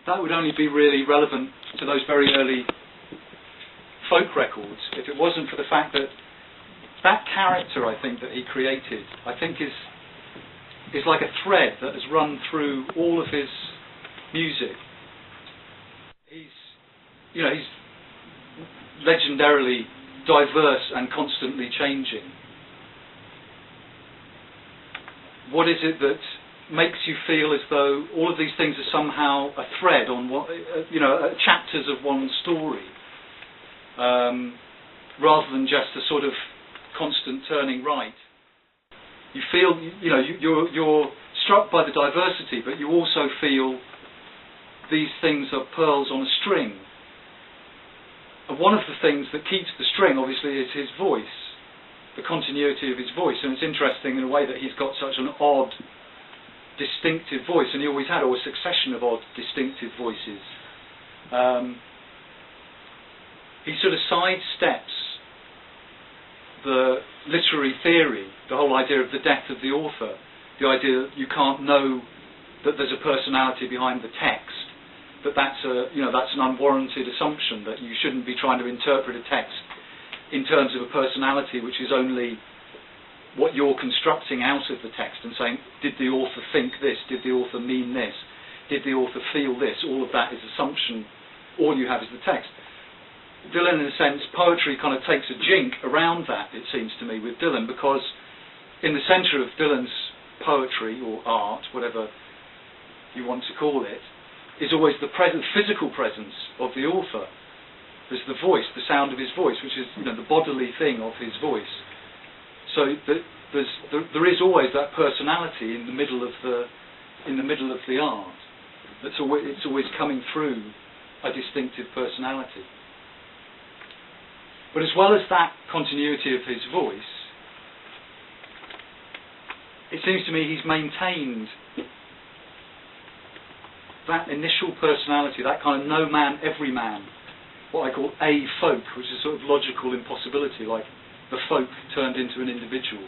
that would only be really relevant to those very early folk records if it wasn't for the fact that that character, I think, that he created, I think is like a thread that has run through all of his music. He's legendarily diverse and constantly changing. What is it that makes you feel as though all of these things are somehow a thread on what, chapters of one story, rather than just a sort of constant turning right? You feel, you're struck by the diversity, but you also feel these things are pearls on a string. And one of the things that keeps the string, obviously, is his voice, the continuity of his voice. And it's interesting in a way that he's got such an odd, distinctive voice, and he always had a succession of odd, distinctive voices. He sort of sidesteps the literary theory, the whole idea of the death of the author, the idea that you can't know that there's a personality behind the text, that's an unwarranted assumption, that you shouldn't be trying to interpret a text in terms of a personality which is only what you're constructing out of the text and saying, did the author think this, did the author mean this, did the author feel this? All of that is assumption. All you have is the text. Dylan, in a sense, poetry kind of takes a jink around that, it seems to me, with Dylan, because in the centre of Dylan's poetry, or art, whatever you want to call it, is always the physical presence of the author. There's the voice, the sound of his voice, which is the bodily thing of his voice. So there is always that personality in the middle of the art. It's always coming through a distinctive personality. But as well as that continuity of his voice, it seems to me he's maintained that initial personality, that kind of no man, every man, what I call a folk, which is a sort of logical impossibility, like the folk turned into an individual.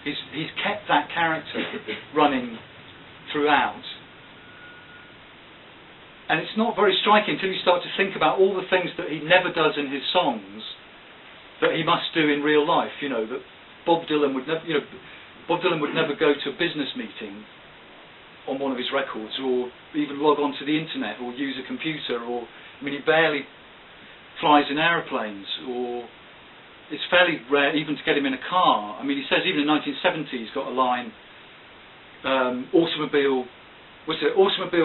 He's kept that character running throughout. And it's not very striking until you start to think about all the things that he never does in his songs that he must do in real life. That Bob Dylan would never go to a business meeting on one of his records, or even log on to the internet, or use a computer, he barely flies in aeroplanes, or it's fairly rare even to get him in a car. He says even in 1970 he's got a line, automobile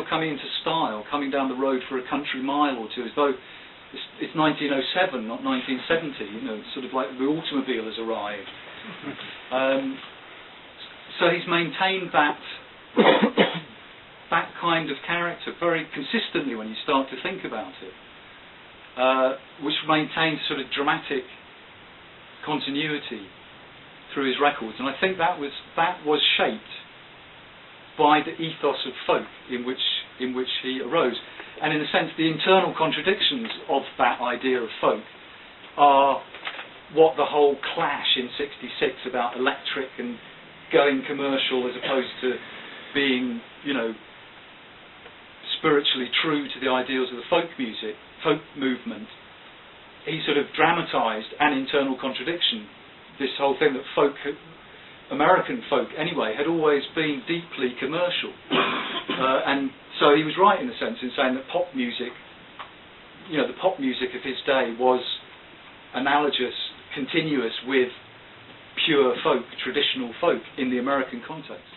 coming into style, coming down the road for a country mile or two, as though it's 1907, not 1970, sort of like the automobile has arrived. So he's maintained that kind of character very consistently when you start to think about it, which maintains sort of dramatic continuity through his records. And I think that was shaped by the ethos of folk in which he arose. And in a sense, the internal contradictions of that idea of folk are what the whole clash in '66 about electric and going commercial as opposed to being, spiritually true to the ideals of the folk movement. He sort of dramatised an internal contradiction. This whole thing that folk, American folk anyway, had always been deeply commercial. And so he was right in a sense in saying that pop music, the pop music of his day was analogous, continuous with pure folk, traditional folk in the American context.